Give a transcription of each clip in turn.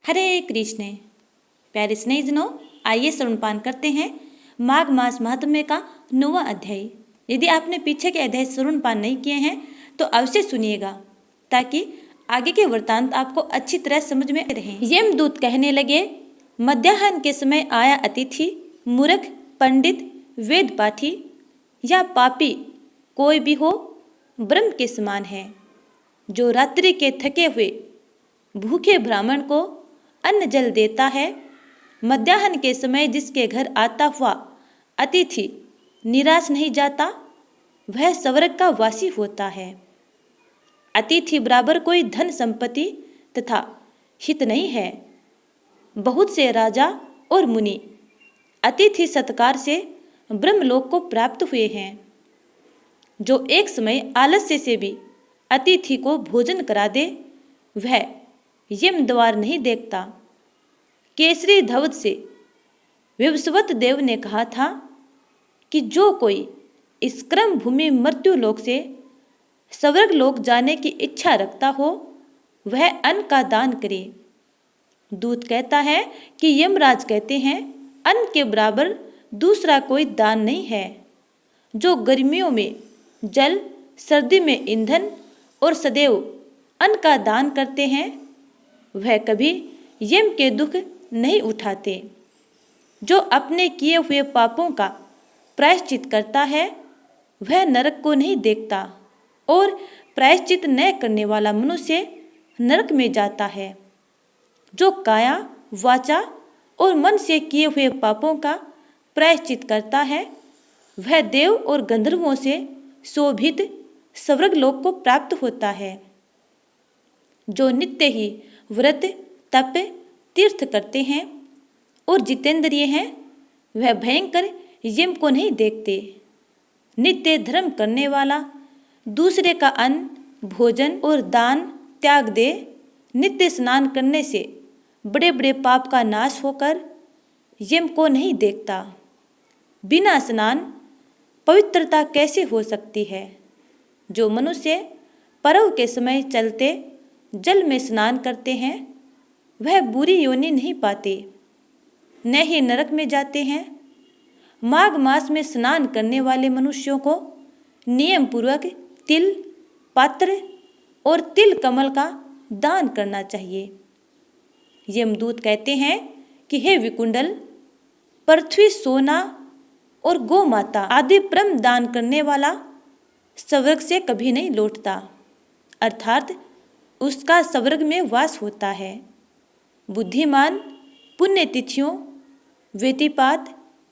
हरे कृष्ण। प्यारे स्नेहितनों, आइए श्रवणपान करते हैं माघ मास महात्म्य का 9वां अध्याय। यदि आपने पीछे के अध्याय श्रवणपान नहीं किए हैं तो अवश्य सुनिएगा, ताकि आगे के वृत्तांत आपको अच्छी तरह समझ में रहे। यमदूत कहने लगे, मध्याह्न के समय आया अतिथि, मूर्ख, पंडित, वेद पाठी या पापी कोई भी हो, ब्रह्म के समान है। जो रात्रि के थके हुए भूखे ब्राह्मण को अन्न जल देता है, मध्याह्न के समय जिसके घर आता हुआ अतिथि निराश नहीं जाता, वह स्वर्ग का वासी होता है। अतिथि बराबर कोई धन संपत्ति तथा हित नहीं है। बहुत से राजा और मुनि अतिथि सत्कार से ब्रह्मलोक को प्राप्त हुए हैं। जो एक समय आलस्य से भी अतिथि को भोजन करा दे, वह यम द्वार नहीं देखता। केसरी धवत से विवस्वत देव ने कहा था कि जो कोई इस क्रम भूमि मृत्यु लोक से स्वर्ग लोक जाने की इच्छा रखता हो, वह अन्न का दान करे। दूत कहता है कि यमराज कहते हैं, अन्न के बराबर दूसरा कोई दान नहीं है। जो गर्मियों में जल, सर्दी में ईंधन और सदैव अन्न का दान करते हैं, वह कभी यम के दुख नहीं उठाते। जो अपने किए हुए पापों का प्रायश्चित करता है, वह नरक को नहीं देखता, और प्रायश्चित न करने वाला मनुष्य नरक में जाता है। जो काया, वाचा और मन से किए हुए पापों का प्रायश्चित करता है, वह देव और गंधर्वों से शोभित स्वर्ग लोक को प्राप्त होता है। जो नित्य ही व्रत, तप, तीर्थ करते हैं और जितेंद्रिय हैं, वह भयंकर यम को नहीं देखते। नित्य धर्म करने वाला दूसरे का अन्न, भोजन और दान त्याग दे, नित्य स्नान करने से बड़े बड़े पाप का नाश होकर यम को नहीं देखता। बिना स्नान पवित्रता कैसे हो सकती है? जो मनुष्य पर्व के समय चलते जल में स्नान करते हैं, वह बुरी योनि नहीं पाते, न ही नरक में जाते हैं। माघ मास में स्नान करने वाले मनुष्यों को नियम पूर्वक तिल, पात्र और तिल कमल का दान करना चाहिए। यमदूत कहते हैं कि हे विकुंडल, पृथ्वी, सोना और गौ माता आदि परम दान करने वाला स्वर्ग से कभी नहीं लौटता, अर्थात उसका स्वर्ग में वास होता है। बुद्धिमान पुण्यतिथियों, व्यतिपात,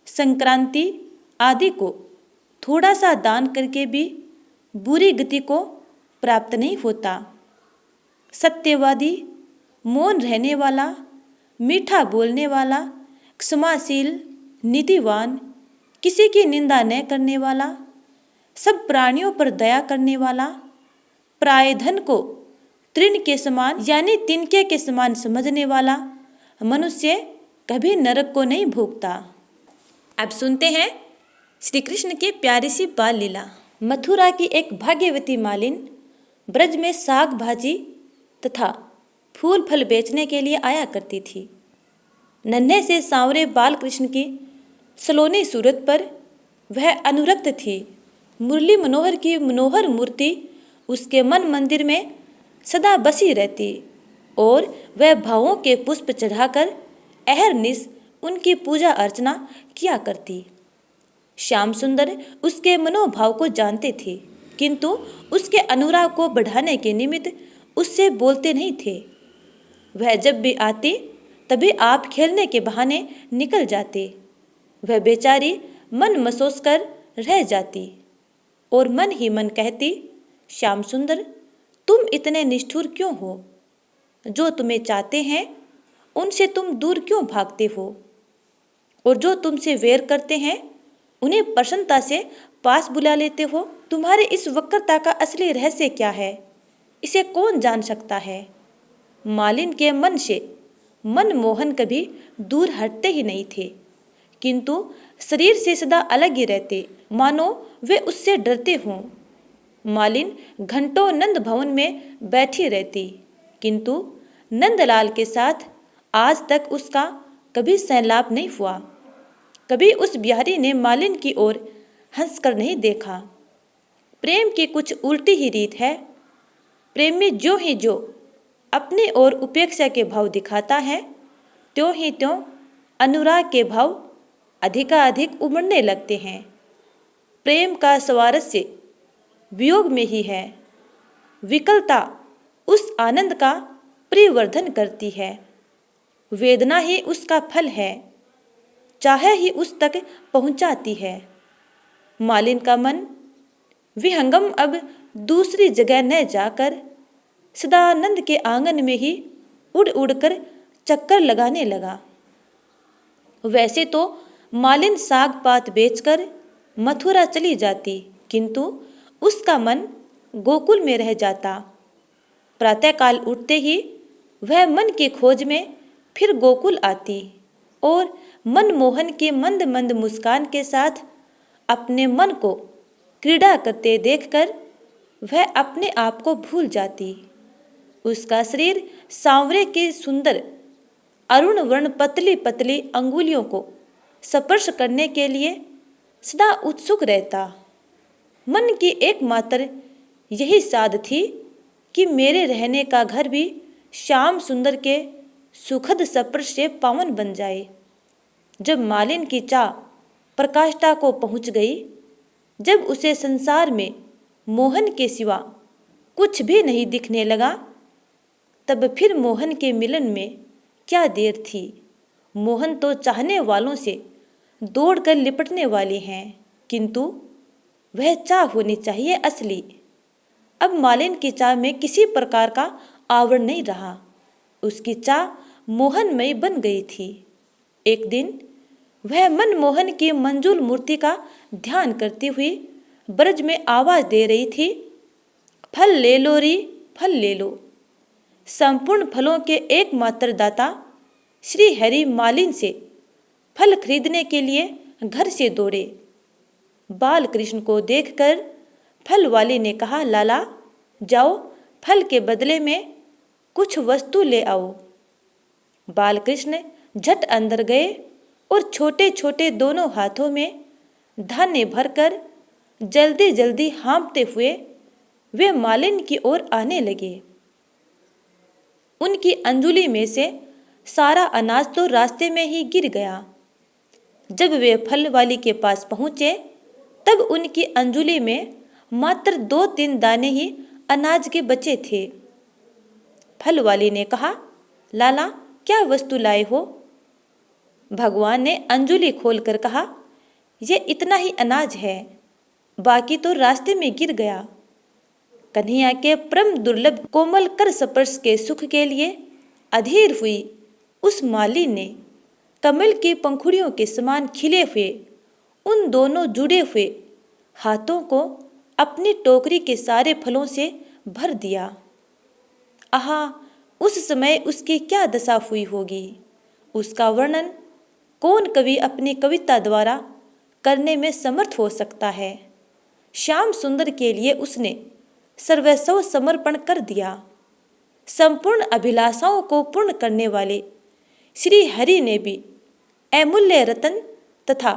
संक्रांति आदि को थोड़ा सा दान करके भी बुरी गति को प्राप्त नहीं होता। सत्यवादी, मौन रहने वाला, मीठा बोलने वाला, क्षमाशील, नीतिवान, किसी की निंदा न करने वाला, सब प्राणियों पर दया करने वाला, प्राय धन को तृण के समान यानी तिनके के समान समझने वाला मनुष्य कभी नरक को नहीं भोगता। अब सुनते हैं श्री कृष्ण की प्यारी सी बाल लीला। मथुरा की एक भाग्यवती मालिन ब्रज में साग भाजी तथा फूल फल बेचने के लिए आया करती थी। नन्हे से सांवरे बाल कृष्ण की सलोनी सूरत पर वह अनुरक्त थी। मुरली मनोहर की मनोहर मूर्ति उसके मन मंदिर में सदा बसी रहती, और वह भावों के पुष्प चढ़ाकर अहरनिश उनकी पूजा अर्चना किया करती। श्याम सुंदर उसके मनोभाव को जानते थे, किंतु उसके अनुराग को बढ़ाने के निमित्त उससे बोलते नहीं थे। वह जब भी आती तभी आप खेलने के बहाने निकल जाते। वह बेचारी मन मसोस कर रह जाती और मन ही मन कहती, श्याम सुंदर, तुम इतने निष्ठुर क्यों हो? जो तुम्हें चाहते हैं उनसे तुम दूर क्यों भागते हो? और जो तुमसे वैर करते हैं उन्हें प्रसन्नता से पास बुला लेते हो। तुम्हारे इस वक्रता का असली रहस्य क्या है? इसे कौन जान सकता है? मालिन के मन से मनमोहन कभी दूर हटते ही नहीं थे, किंतु शरीर से सदा अलग ही रहते, मानो वे उससे डरते हों। मालिन घंटों नंद भवन में बैठी रहती, किंतु नंदलाल के साथ आज तक उसका कभी सैलाब नहीं हुआ। कभी उस बिहारी ने मालिन की ओर हंसकर नहीं देखा। प्रेम की कुछ उल्टी ही रीत है। प्रेम में जो अपने ओर उपेक्षा के भाव दिखाता है, त्यों ही त्यों अनुराग के भाव अधिकाधिक उमड़ने लगते हैं। प्रेम का स्वारस्य वियोग में ही है। विकलता उस आनंद का परिवर्धन करती है। वेदना ही उसका फल है, चाहे ही उस तक पहुंचाती है। मालिन का मन विहंगम अब दूसरी जगह न जाकर सदानंद के आंगन में ही उड़ उड़कर चक्कर लगाने लगा। वैसे तो मालिन साग पात बेचकर मथुरा चली जाती, किंतु उसका मन गोकुल में रह जाता। प्रातःकाल उठते ही वह मन की खोज में फिर गोकुल आती और मनमोहन के मंद मंद मुस्कान के साथ अपने मन को क्रीड़ा करते देखकर वह अपने आप को भूल जाती। उसका शरीर सांवरे के सुंदर अरुण वर्ण पतली पतली अंगुलियों को स्पर्श करने के लिए सदा उत्सुक रहता। मन की एकमात्र यही साध थी कि मेरे रहने का घर भी श्याम सुंदर के सुखद स्पर्श से पावन बन जाए। जब मालिन की चाह प्रकाष्ठा को पहुंच गई, जब उसे संसार में मोहन के सिवा कुछ भी नहीं दिखने लगा, तब फिर मोहन के मिलन में क्या देर थी। मोहन तो चाहने वालों से दौड़कर लिपटने वाले हैं, किंतु वह चाह होनी चाहिए असली। अब मालिन की चाह में किसी प्रकार का आवरण नहीं रहा। उसकी चाह मोहनमयी बन गई थी। एक दिन वह मनमोहन की मंजूल मूर्ति का ध्यान करती हुई ब्रज में आवाज दे रही थी, फल ले लो री, फल ले लो। संपूर्ण फलों के एकमात्र दाता श्री हरि मालिन से फल खरीदने के लिए घर से दौड़े। बाल कृष्ण को देखकर फल वाले ने कहा, लाला जाओ फल के बदले में कुछ वस्तु ले आओ। बाल कृष्ण झट अंदर गए और छोटे छोटे दोनों हाथों में धान्य भरकर जल्दी जल्दी हाँफते हुए वे मालिन की ओर आने लगे। उनकी अंजुली में से सारा अनाज तो रास्ते में ही गिर गया। जब वे फल वाली के पास पहुंचे, तब उनकी अंजुली में मात्र 2-3 दाने ही अनाज के बचे थे। फल वाली ने कहा, लाला क्या वस्तु लाए हो? भगवान ने अंजुली खोलकर कहा, यह इतना ही अनाज है, बाकी तो रास्ते में गिर गया। कन्हैया के परम दुर्लभ कोमल कर स्पर्श के सुख के लिए अधीर हुई उस माली ने कमल की पंखुड़ियों के समान खिले हुए उन दोनों जुड़े हुए हाथों को अपनी टोकरी के सारे फलों से भर दिया। आहा, उस समय उसकी क्या दशा हुई होगी, उसका वर्णन कौन कवि अपनी कविता द्वारा करने में समर्थ हो सकता है। श्याम सुंदर के लिए उसने सर्वस्व समर्पण कर दिया। संपूर्ण अभिलाषाओं को पूर्ण करने वाले श्री हरि ने भी अमूल्य रतन तथा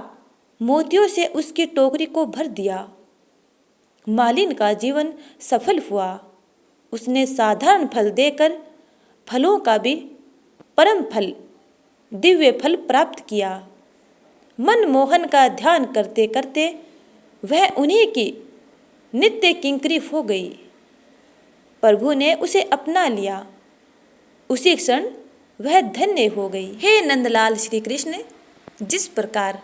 मोतियों से उसकी टोकरी को भर दिया। मालिन का जीवन सफल हुआ। उसने साधारण फल देकर फलों का भी परम फल दिव्य फल प्राप्त किया। मनमोहन का ध्यान करते करते वह उन्हीं की नित्य किंकरी हो गई। प्रभु ने उसे अपना लिया। उसी क्षण वह धन्य हो गई। हे नंदलाल श्री कृष्ण, जिस प्रकार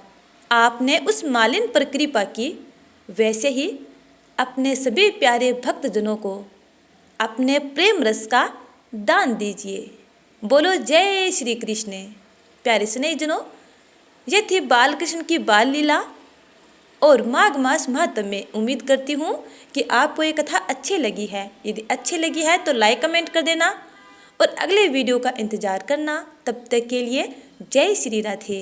आपने उस मालिन पर कृपा की, वैसे ही अपने सभी प्यारे भक्तजनों को अपने प्रेम रस का दान दीजिए। बोलो जय श्री कृष्ण। प्यारे स्नेहीजनों, ये थी बाल कृष्ण की बाल लीला और माघ मास महात्म्य में। उम्मीद करती हूँ कि आपको ये कथा अच्छी लगी है। यदि अच्छी लगी है तो लाइक कमेंट कर देना और अगले वीडियो का इंतजार करना। तब तक के लिए जय श्री राधे।